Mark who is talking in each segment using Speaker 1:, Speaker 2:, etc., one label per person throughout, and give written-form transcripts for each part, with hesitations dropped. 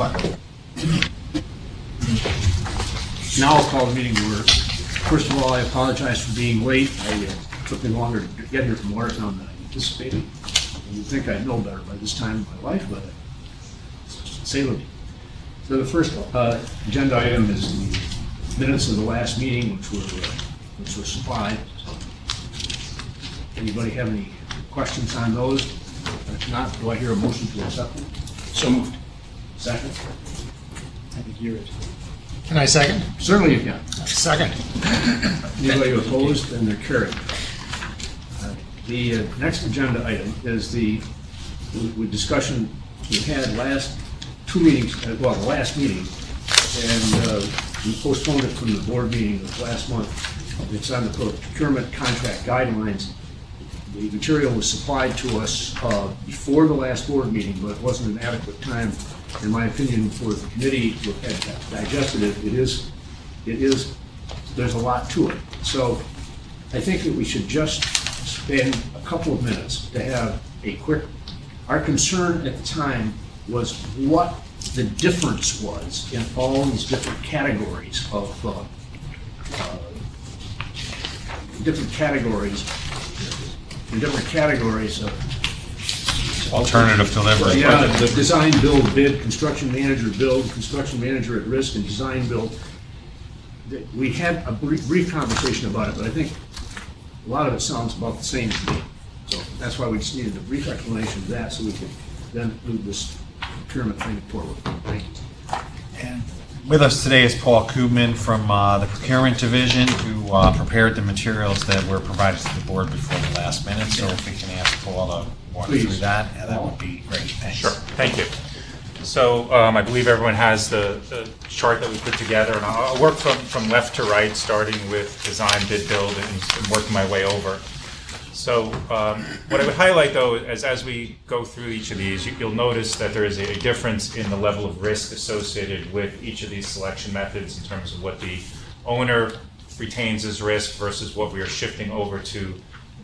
Speaker 1: But now I'll call the meeting to order. First of all, I apologize for being late. It took me longer to get here from Watertown than I anticipated. You'd think I'd know better by this time in my life, but say with me. So the first agenda item is the minutes of the last meeting, which were supplied. Anybody have any questions on those? If not, do I hear a motion to accept them?
Speaker 2: So moved.
Speaker 1: Second?
Speaker 2: I think you're it.
Speaker 3: Can I second?
Speaker 1: Certainly you can.
Speaker 3: Second.
Speaker 1: Anybody opposed, then they're carried. The next agenda item is the discussion we had last two meetings, well, the last meeting, and we postponed it from the board meeting of last month. It's on the procurement contract guidelines. The material was supplied to us before the last board meeting, but it wasn't an adequate time, in my opinion, for the committee to have digested it. There's a lot to it. So I think that we should just spend a couple of minutes to have a quick, our concern at the time was what the difference was in all these different categories of
Speaker 4: alternative delivery.
Speaker 1: Yeah, the design, build, bid, construction manager, build, construction manager at risk, and design, build. We had a brief conversation about it, but I think a lot of it sounds about the same to me. So that's why we just needed a brief explanation of that, so we could then move this procurement thing forward. Thank you.
Speaker 4: And with us today is Paul Kubman from the procurement division, who prepared the materials that were provided to the board before the last minute. So if we can ask Paul to walk through that, that would be great. Thanks.
Speaker 5: Sure. Thank you. So I believe everyone has the chart that we put together, and I'll work from left to right, starting with design, bid, build, and working my way over. So what I would highlight, though, as we go through each of these, you'll notice that there is a difference in the level of risk associated with each of these selection methods in terms of what the owner retains as risk versus what we are shifting over to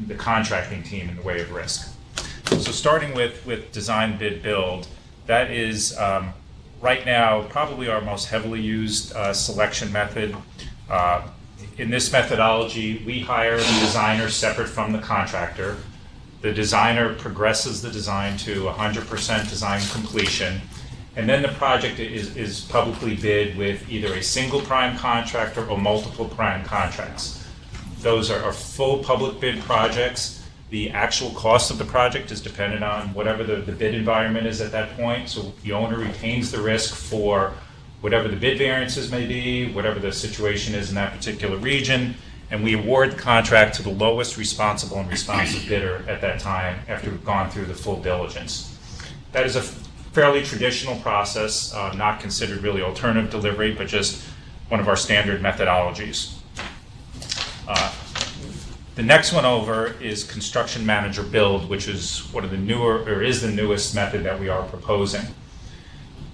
Speaker 5: the contracting team in the way of risk. So starting with design, bid, build, that is right now probably our most heavily used selection method. In this methodology, we hire the designer separate from the contractor. The designer progresses the design to 100% design completion, and then the project is publicly bid with either a single prime contractor or multiple prime contracts. Those are full public bid projects. The actual cost of the project is dependent on whatever the bid environment is at that point, so the owner retains the risk for whatever the bid variances may be, whatever the situation is in that particular region, and we award the contract to the lowest responsible and responsive bidder at that time after we've gone through the full diligence. That is a fairly traditional process, not considered really alternative delivery, but just one of our standard methodologies. The next one over is construction manager build, which is one of the newer, or is the newest method that we are proposing.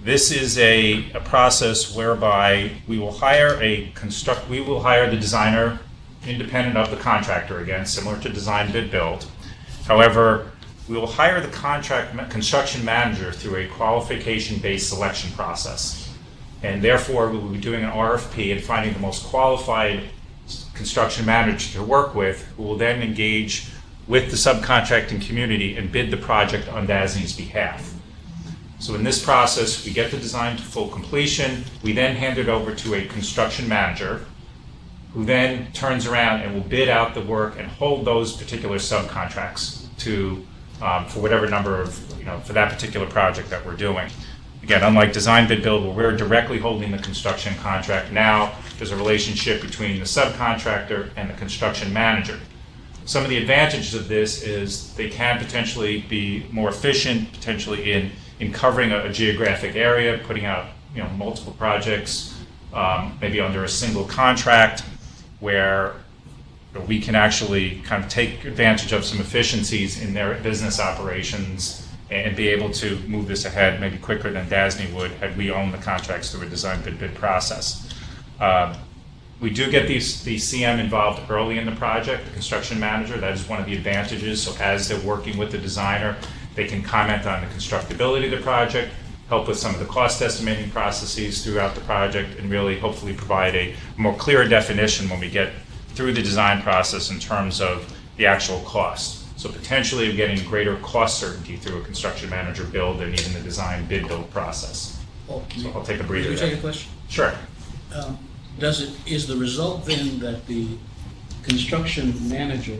Speaker 5: This is a process whereby we will hire the designer independent of the contractor, again, similar to design, bid, build. However, we will hire the construction manager through a qualification-based selection process. And therefore, we will be doing an RFP and finding the most qualified construction manager to work with, who will then engage with the subcontracting community and bid the project on DASNY's behalf. So in this process, we get the design to full completion. We then hand it over to a construction manager, who then turns around and will bid out the work and hold those particular subcontracts to for whatever number of, for that particular project that we're doing. Again, unlike design, bid, build, where we're directly holding the construction contract, now there's a relationship between the subcontractor and the construction manager. Some of the advantages of this is they can potentially be more efficient, potentially in covering a geographic area, putting out multiple projects, maybe under a single contract, where we can actually kind of take advantage of some efficiencies in their business operations and be able to move this ahead maybe quicker than DASNY would had we owned the contracts through a design bid process. We do get the CM involved early in the project, the construction manager. That is one of the advantages. So as they're working with the designer, they can comment on the constructability of the project, help with some of the cost estimating processes throughout the project, and really hopefully provide a more clear definition when we get through the design process in terms of the actual cost. So potentially getting greater cost certainty through a construction manager build and even the design bid build process.
Speaker 3: Oh,
Speaker 5: So I'll take a breather
Speaker 3: Can you
Speaker 5: there.
Speaker 3: take a question?
Speaker 5: Sure.
Speaker 3: Is the result then that the construction manager,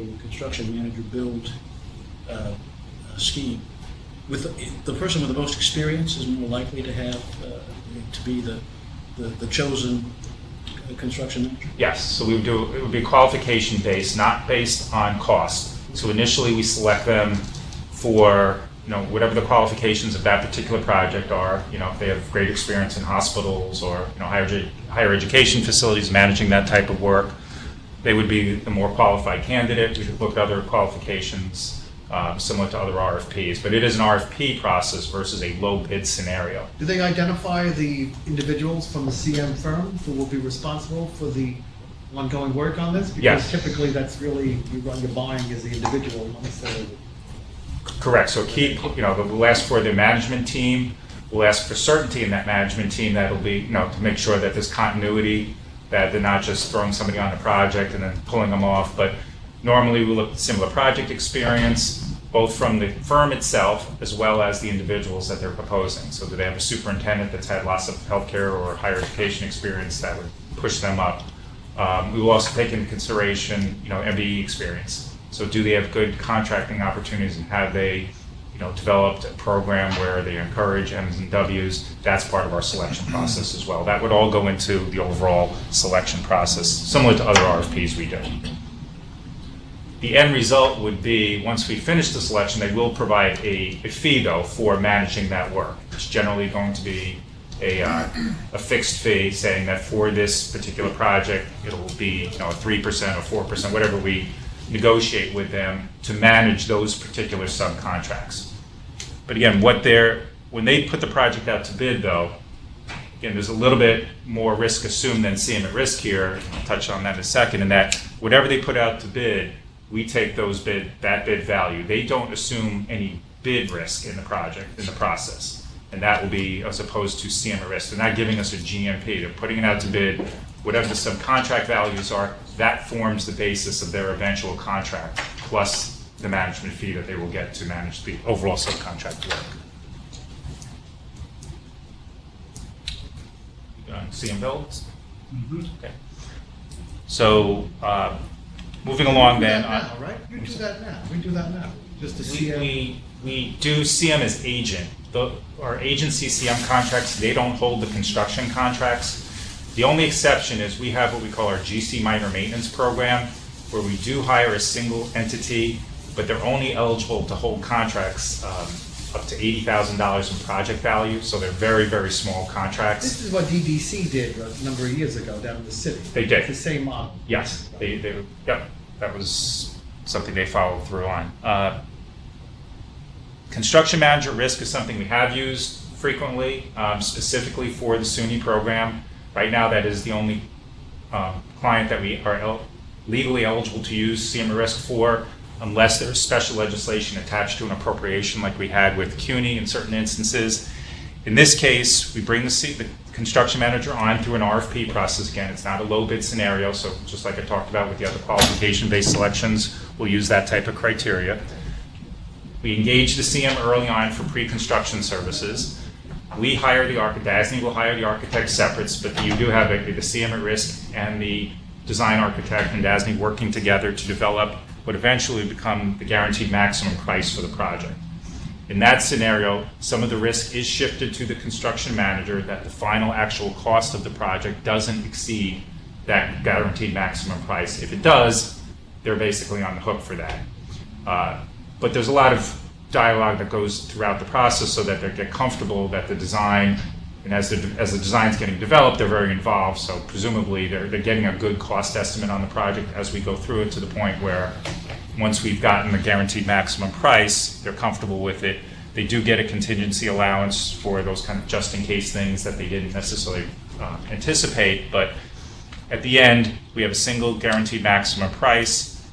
Speaker 3: build scheme, with the person with the most experience is more likely to have, to be the chosen construction manager?
Speaker 5: Yes, so we would do, it would be qualification based, not based on cost. So initially we select them for, whatever the qualifications of that particular project are. If they have great experience in hospitals or, higher education facilities, managing that type of work, they would be the more qualified candidate. We could look at other qualifications similar to other RFPs, but it is an RFP process versus a low bid scenario.
Speaker 6: Do they identify the individuals from the CM firm who will be responsible for the ongoing work on this? Because
Speaker 5: Yes.
Speaker 6: typically that's really, you're buying as the individual, not necessarily the...
Speaker 5: Correct, so we'll ask for the management team, we'll ask for certainty in that management team that'll be, to make sure that there's continuity, that they're not just throwing somebody on the project and then pulling them off, but normally we look at similar project experience, both from the firm itself as well as the individuals that they're proposing. So do they have a superintendent that's had lots of healthcare or higher education experience that would push them up? We will also take into consideration, MBE experience. So do they have good contracting opportunities, and have they, developed a program where they encourage M's and W's? That's part of our selection process as well. That would all go into the overall selection process, similar to other RFPs we do. The end result would be, once we finish the selection, they will provide a fee, though, for managing that work. It's generally going to be a fixed fee, saying that for this particular project, it'll be 3% or 4%, whatever we negotiate with them to manage those particular subcontracts. But again, when they put the project out to bid, though, again, there's a little bit more risk assumed than CM at risk here. I'll touch on that in a second. In that, whatever they put out to bid, we take that bid value. They don't assume any bid risk in the project, in the process. And that will be as opposed to CM at risk. They're not giving us a GMP. They're putting it out to bid. Whatever the subcontract values are, that forms the basis of their eventual contract, plus the management fee that they will get to manage the overall subcontract work. CM builds? Okay. So, moving along then.
Speaker 6: Now, right? You do that now. We do that now. Just to see...
Speaker 5: We do CM as agent. Our agency CM contracts, they don't hold the construction contracts. The only exception is we have what we call our GC minor maintenance program, where we do hire a single entity, but they're only eligible to hold contracts up to $80,000 in project value, so they're very, very small contracts.
Speaker 6: This is what DDC did a number of years ago down in the city.
Speaker 5: They did.
Speaker 6: It's the same model.
Speaker 5: Yes, yep, that was something they followed through on. Construction manager risk is something we have used frequently, specifically for the SUNY program. Right now, that is the only client that we are legally eligible to use CM risk for, unless there's special legislation attached to an appropriation like we had with CUNY in certain instances. In this case, we bring the construction manager on through an RFP process. Again, it's not a low bid scenario, so just like I talked about with the other qualification-based selections, we'll use that type of criteria. We engage the CM early on for pre-construction services. We hire the architect, DASNY will hire the architect separates, but you do have the CM at risk and the design architect and DASNY working together to develop what eventually become the guaranteed maximum price for the project. In that scenario, some of the risk is shifted to the construction manager, that the final actual cost of the project doesn't exceed that guaranteed maximum price. If it does, they're basically on the hook for that. But there's a lot of dialogue that goes throughout the process so that they get comfortable that the design, and as the design's getting developed, they're very involved, so presumably they're getting a good cost estimate on the project as we go through it, to the point where once we've gotten the guaranteed maximum price, they're comfortable with it. They do get a contingency allowance for those kind of just-in-case things that they didn't necessarily anticipate, but at the end, we have a single guaranteed maximum price,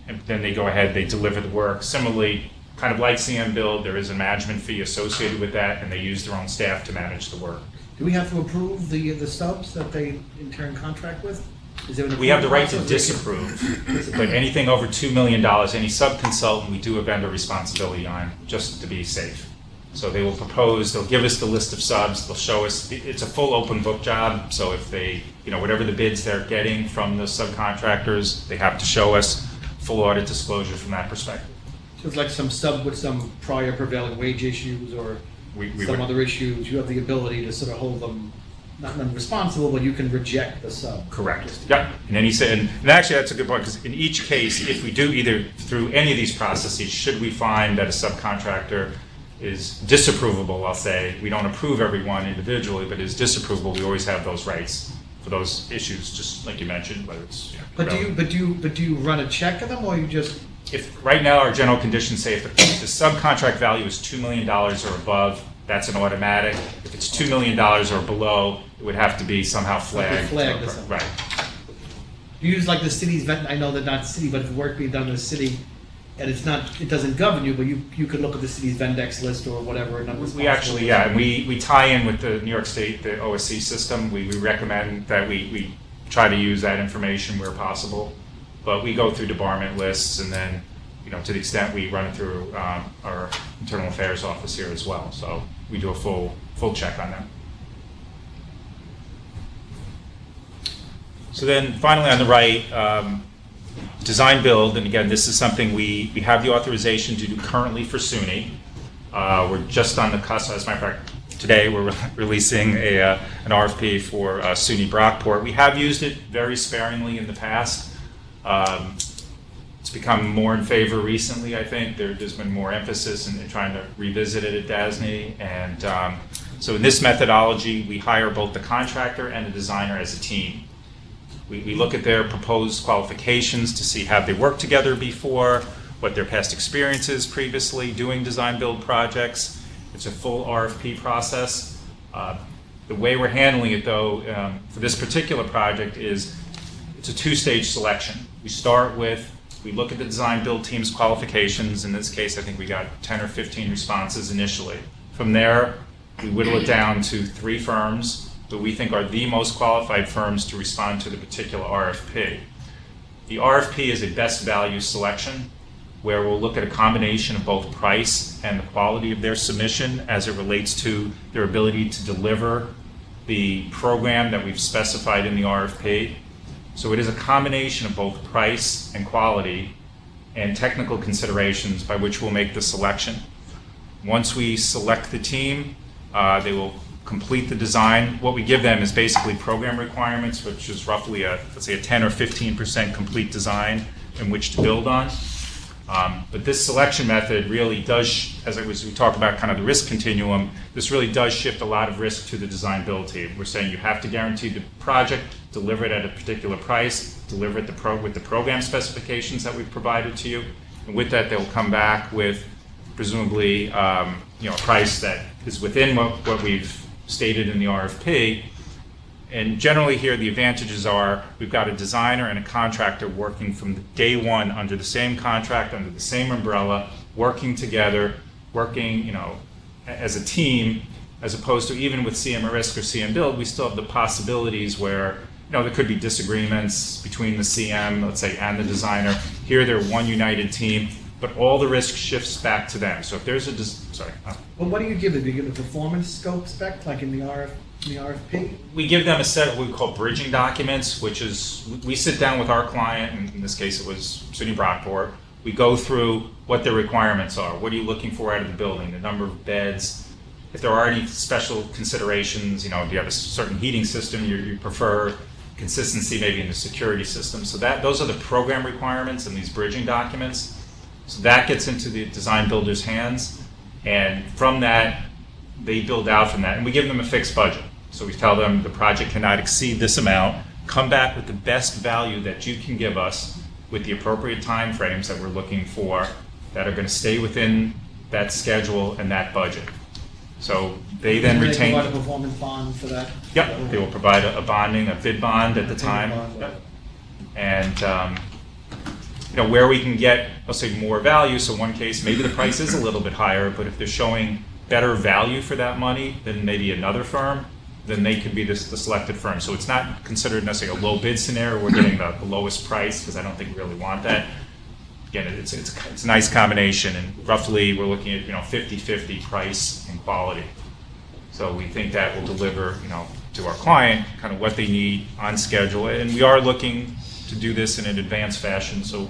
Speaker 5: and then they go ahead, they deliver the work. Similarly, kind of like CM Build, there is a management fee associated with that, and they use their own staff to manage the work.
Speaker 6: Do we have to approve the subs that they in turn contract with? Is there an
Speaker 5: We have the right to
Speaker 6: approval process?
Speaker 5: disapprove, but anything over $2 million, any sub-consultant, we do a vendor responsibility on, just to be safe. So they will propose, they'll give us the list of subs, they'll show us, it's a full open book job, so if they, whatever the bids they're getting from the subcontractors, they have to show us full audit disclosure from that perspective.
Speaker 6: So it's like some sub with some prior prevailing wage issues or
Speaker 5: We
Speaker 6: some
Speaker 5: would-
Speaker 6: other issues, you have the ability to sort of hold them, not responsible, but you can reject the sub.
Speaker 5: Correct. Yep. And then he said, and actually that's a good point, because in each case, if we do either through any of these processes, should we find that a subcontractor is disapprovable, I'll say, we don't approve everyone individually, but is disapprovable, we always have those rights for those issues, just like you mentioned, whether it's.
Speaker 6: But do you run a check of them, or you just?
Speaker 5: If, right now, our general conditions say if the subcontract value is $2 million or above, that's an automatic. If it's $2 million or below, it would have to be somehow flagged.
Speaker 6: Flagged or something.
Speaker 5: Right.
Speaker 6: You use like the city's vet, I know they're not city, but if work being done in the city, and it's not, it doesn't govern you, but you could look at the city's Vendex list or whatever. And
Speaker 5: We actually, yeah, and we tie in with the New York State, the OSC system. We recommend that we try to use that information where possible. But we go through debarment lists, and then, to the extent we run it through our internal affairs office here as well. So we do a full check on them. So then finally on the right, design build, and again, this is something we have the authorization to do currently for SUNY. We're just on the cusp, as a matter of fact, today we're releasing an RFP for SUNY Brockport. We have used it very sparingly in the past. It's become more in favor recently, I think. There's been more emphasis in trying to revisit it at DASNY. And so in this methodology, we hire both the contractor and the designer as a team. We look at their proposed qualifications to see have they worked together before, what their past experience is previously doing design build projects. It's a full RFP process. The way we're handling it though, for this particular project is it's a two-stage selection. We look at the design build team's qualifications. In this case, I think we got 10 or 15 responses initially. From there, we whittle it down to 3 firms that we think are the most qualified firms to respond to the particular RFP. The RFP is a best value selection where we'll look at a combination of both price and the quality of their submission as it relates to their ability to deliver the program that we've specified in the RFP. So it is a combination of both price and quality and technical considerations by which we'll make the selection. Once we select the team, they will complete the design. What we give them is basically program requirements, which is roughly let's say a 10 or 15% complete design in which to build on. But this selection method really does, we talked about kind of the risk continuum, this really does shift a lot of risk to the design build team. We're saying you have to guarantee the project, deliver it at a particular price, deliver it with the program specifications that we've provided to you. And with that, they'll come back with presumably a price that is within what we've stated in the RFP. And generally here, the advantages are we've got a designer and a contractor working from day one under the same contract, under the same umbrella, working together, working as a team, as opposed to even with CM Risk or CM Build, we still have the possibilities where there could be disagreements between the CM, let's say, and the designer. Here they're one united team, but all the risk shifts back to them. So if there's
Speaker 6: Well, what do you give them? Do you give the performance scope spec, like in the RFP?
Speaker 5: We give them a set of what we call bridging documents, which is we sit down with our client, and in this case it was SUNY Brockport. We go through what their requirements are. What are you looking for out of the building? The number of beds. If there are any special considerations, do you have a certain heating system you prefer? Consistency maybe in the security system. So those are the program requirements in these bridging documents. So that gets into the design builder's hands, and from that, they build out from that, and we give them a fixed budget. So we tell them the project cannot exceed this amount, come back with the best value that you can give us with the appropriate time frames that we're looking for that are going to stay within that schedule and that budget. So they then
Speaker 6: They
Speaker 5: retain.
Speaker 6: provide a performance bond for that?
Speaker 5: Yep, they will provide a bonding, a bid bond at the time.
Speaker 6: Bond,
Speaker 5: Yep. And where we can get, let's say, more value. So one case, maybe the price is a little bit higher, but if they're showing better value for that money than maybe another firm, then they could be the selected firm. So it's not considered necessarily a low bid scenario. We're getting the lowest price because I don't think we really want that. Again, it's a nice combination, and roughly we're looking at 50-50 price and quality. So we think that will deliver to our client kind of what they need on schedule, and we are looking to do this in an advanced fashion, so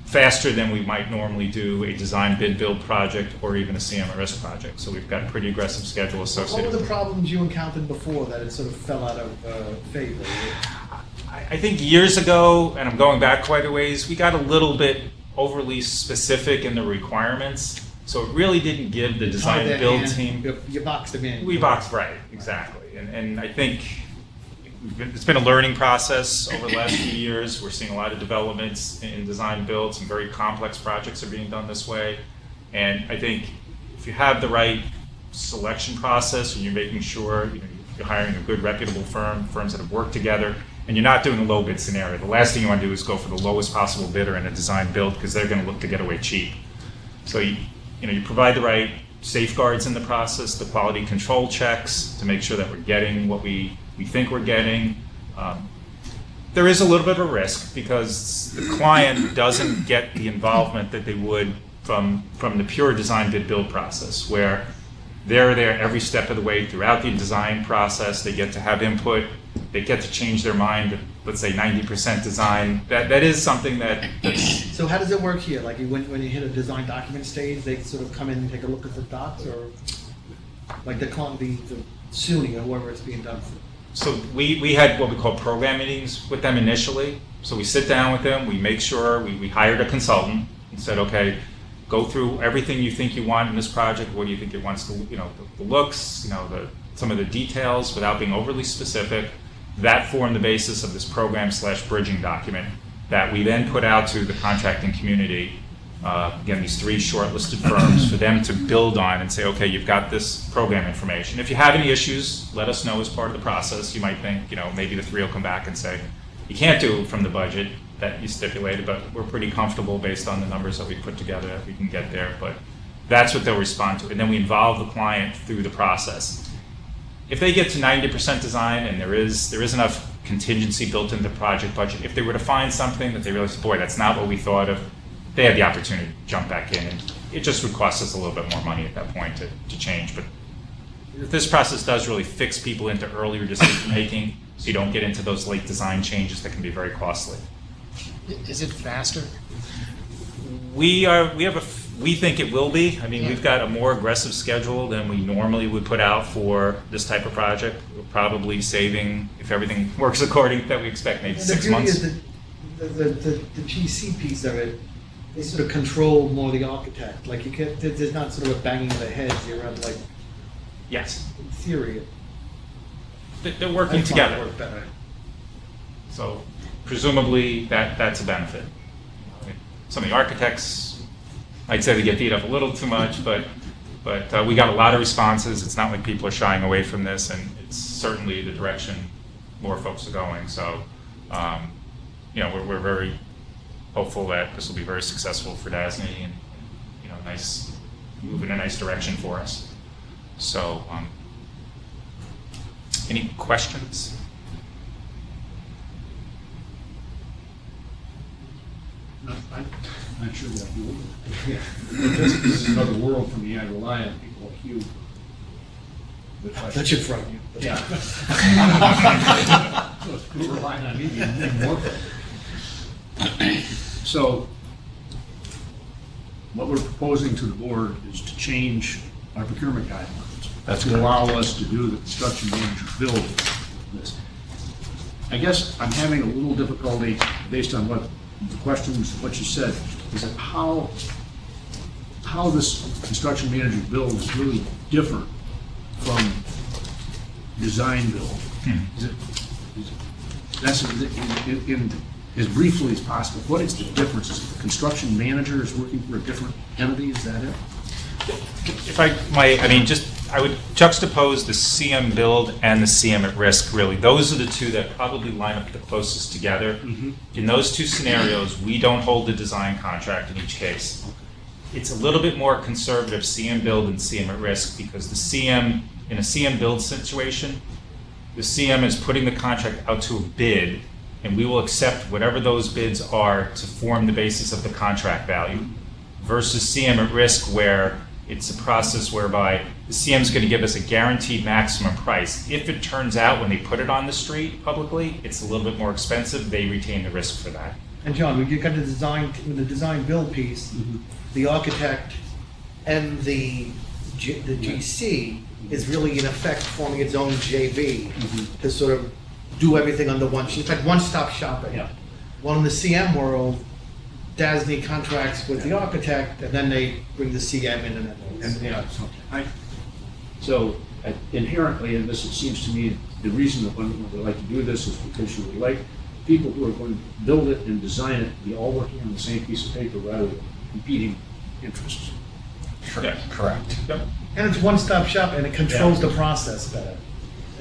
Speaker 5: faster than we might normally do a design bid build project or even a CMRS project. So we've got a pretty aggressive schedule associated.
Speaker 6: What were the
Speaker 5: with it.
Speaker 6: problems you encountered before that it sort of fell out of favor?
Speaker 5: I think years ago, and I'm going back quite a ways, we got a little bit overly specific in the requirements, so it really didn't give the design build team.
Speaker 6: You boxed them in.
Speaker 5: We boxed, right, exactly. And I think it's been a learning process over the last few years. We're seeing a lot of developments in design build. Some very complex projects are being done this way. And I think if you have the right selection process and you're making sure you're hiring a good reputable firms that have worked together, and you're not doing a low bid scenario. The last thing you want to do is go for the lowest possible bidder in a design build because they're going to look to get away cheap. So you provide the right safeguards in the process, the quality control checks to make sure that we're getting what we think we're getting. There is a little bit of a risk because the client doesn't get the involvement that they would from the pure design bid build process, where they're there every step of the way throughout the design process. They get to have input. They get to change their mind. Let's say 90% design. That is something that's.
Speaker 6: So how does it work here? Like when you hit a design document stage, they sort of come in and take a look at the docs, or like the SUNY or whoever it's being done for.
Speaker 5: So we had what we call program meetings with them initially. So we sit down with them. We make sure we hired a consultant and said, okay, go through everything you think you want in this project. What do you think it wants to, the looks, some of the details without being overly specific. That formed the basis of this program/bridging document that we then put out to the contracting community. Again, these 3 shortlisted firms for them to build on and say, okay, you've got this program information. If you have any issues, let us know as part of the process. You might think, maybe the 3 will come back and say, you can't do it from the budget that you stipulated, but we're pretty comfortable based on the numbers that we put together that we can get there. But that's what they'll respond to. And then we involve the client through the process. If they get to 90% design and there is enough contingency built into the project budget, if they were to find something that they realize, boy, that's not what we thought of, they had the opportunity to jump back in. And it just would cost us a little bit more money at that point to change. But this process does really fix people into earlier decision making, so you don't get into those late design changes that can be very costly.
Speaker 2: Is it faster?
Speaker 5: We think it will be. I mean, we've got a more aggressive schedule than we normally would put out for this type of project. We're probably saving, if everything works according to that we expect, maybe 6 months.
Speaker 6: The GC piece of it, they sort of control more the architect. Like there's not sort of a banging of the heads around, like
Speaker 5: Yes,
Speaker 6: in theory.
Speaker 5: they're working
Speaker 6: I find it
Speaker 5: together.
Speaker 6: work better.
Speaker 5: So presumably that's a benefit. Some of the architects, I'd say they get beat up a little too much, but we got a lot of responses. It's not like people are shying away from this, and it's certainly the direction more folks are going. So, we're very hopeful that this will be very successful for DASNY and, move in a nice direction for us. So, any questions?
Speaker 1: I'm sure that you will. This is another world for me. I rely on people like you.
Speaker 6: That should frighten you.
Speaker 1: Yeah. So you're relying on me even more. So what we're proposing to the board is to change our procurement guidelines.
Speaker 4: That's
Speaker 1: to allow us to do the construction manager build this. I guess I'm having a little difficulty based on what the questions, what you said, is that how this construction manager build is really different from design build. As briefly as possible, what is the difference? Is the construction manager is working for a different entity? Is that it?
Speaker 5: If I might, just I would juxtapose the CM build and the CM at risk, really. Those are the two that probably line up the closest together. In those two scenarios, we don't hold the design contract in each case. It's a little bit more conservative CM build and CM at risk because the CM, in a CM build situation, the CM is putting the contract out to a bid, and we will accept whatever those bids are to form the basis of the contract value, versus CM at risk, where it's a process whereby the CM is going to give us a guaranteed maximum price. If it turns out when they put it on the street publicly, it's a little bit more expensive, they retain the risk for that.
Speaker 6: And John, when you got the design build piece, the architect and the GC is really in effect forming its own JV to sort of do everything under one. It's like one-stop shopping.
Speaker 1: Yeah.
Speaker 6: While in the CM world, DASNY contracts with the architect, and then they bring the CM in and then.
Speaker 1: Yeah, so inherently in this, it seems to me, the reason that one would like to do this is because you would like people who are going to build it and design it to be all working on the same piece of paper rather than competing interests.
Speaker 5: Yeah.
Speaker 4: Correct.
Speaker 5: Yep.
Speaker 6: And it's one-stop shop, and it controls the process better,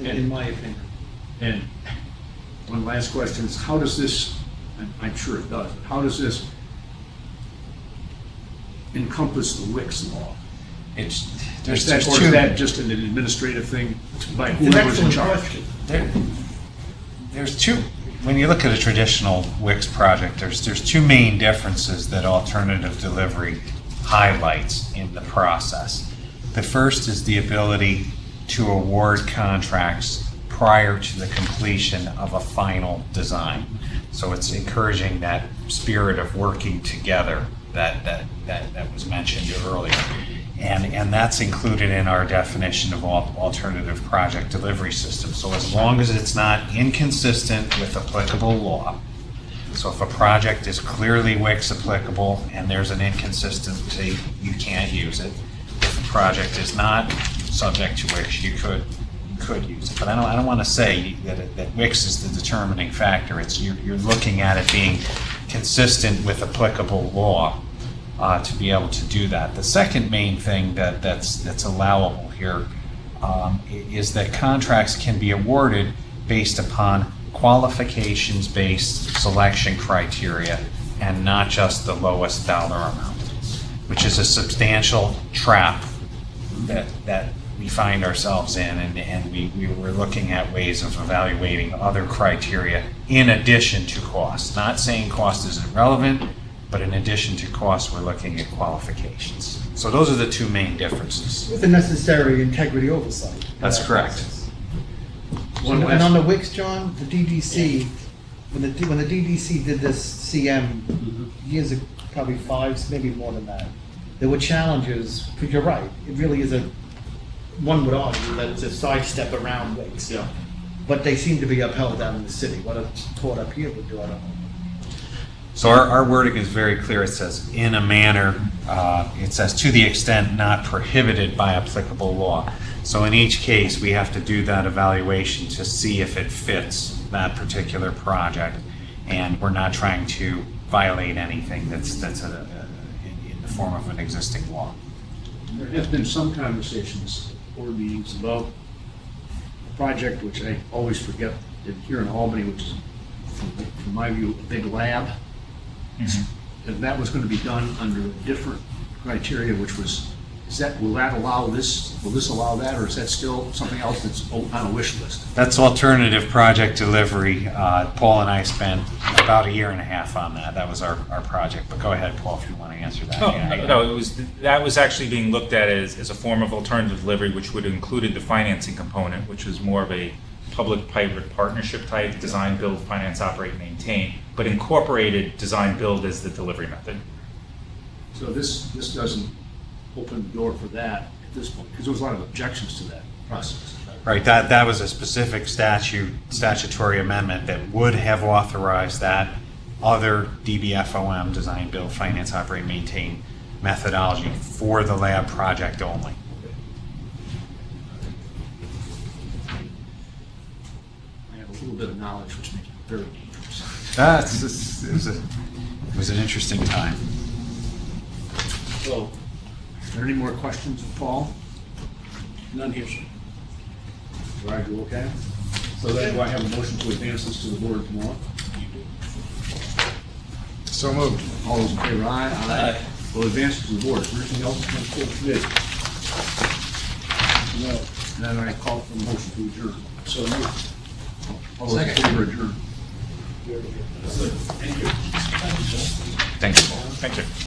Speaker 6: in my opinion.
Speaker 1: And one last question is, how does this, I'm sure it does, but how does this encompass the Wicks law?
Speaker 4: There's
Speaker 1: Or
Speaker 4: two.
Speaker 1: is that just an administrative thing by
Speaker 6: It's an
Speaker 1: whoever's in
Speaker 6: excellent
Speaker 1: charge?
Speaker 6: question.
Speaker 4: There's two. When you look at a traditional Wix project, there's two main differences that alternative delivery highlights in the process. The first is the ability to award contracts prior to the completion of a final design. So it's encouraging that spirit of working together that was mentioned earlier. And that's included in our definition of alternative project delivery system. So as long as it's not inconsistent with applicable law, so if a project is clearly Wix applicable and there's an inconsistency, you can't use it. If a project is not subject to Wix, you could use it. But I don't want to say that Wix is the determining factor. It's you're looking at it being consistent with applicable law. To be able to do that. The second main thing that's allowable here is that contracts can be awarded based upon qualifications-based selection criteria and not just the lowest dollar amount, which is a substantial trap that we find ourselves in, and we were looking at ways of evaluating other criteria in addition to cost. Not saying cost isn't relevant, but in addition to cost, we're looking at qualifications. So those are the two main differences.
Speaker 6: With the necessary integrity oversight.
Speaker 4: That's correct.
Speaker 6: And on the Wix, John, the DDC, when the DDC did this CM years ago, probably 5, maybe more than that, there were challenges, because you're right, it really is one would argue that it's a sidestep around Wix.
Speaker 1: Yeah.
Speaker 6: But they seem to be upheld down in the city. What a court up here would do, I don't know.
Speaker 4: So our wording is very clear. It says, in a manner, it says, to the extent not prohibited by applicable law. So in each case, we have to do that evaluation to see if it fits that particular project. And we're not trying to violate anything that's in the form of an existing law.
Speaker 1: There has been some conversations, board meetings, about a project which I always forget, here in Albany, which is, from my view, a big lab. And that was going to be done under a different criteria, which was, will that allow this, will this allow that, or is that still something else that's on a wish list?
Speaker 4: That's alternative project delivery. Paul and I spent about 1.5 years on that. That was our project. But go ahead, Paul, if you want to answer that.
Speaker 5: No, that was actually being looked at as a form of alternative delivery, which would have included the financing component, which was more of a public-private partnership type, design, build, finance, operate, maintain, but incorporated design, build as the delivery method.
Speaker 1: So this doesn't open the door for that at this point, because there was a lot of objections to that process.
Speaker 4: Right, that was a specific statutory amendment that would have authorized that other DBFOM, design, build, finance, operate, maintain methodology for the lab project only.
Speaker 1: I have a little bit of knowledge, which makes it very dangerous.
Speaker 4: It was an interesting time.
Speaker 1: So, are there any more questions of Paul?
Speaker 3: None here, sir.
Speaker 1: Right, you okay? So then do I have a motion to advance this to the board tomorrow?
Speaker 2: So moved.
Speaker 1: All those in favor, aye?
Speaker 3: Aye.
Speaker 1: We'll advance it to the board. Is there anything else from the full committee? No. Then I call for the motion to adjourn.
Speaker 3: So moved.
Speaker 1: All those in favor adjourn.
Speaker 5: Thank you. Thank you.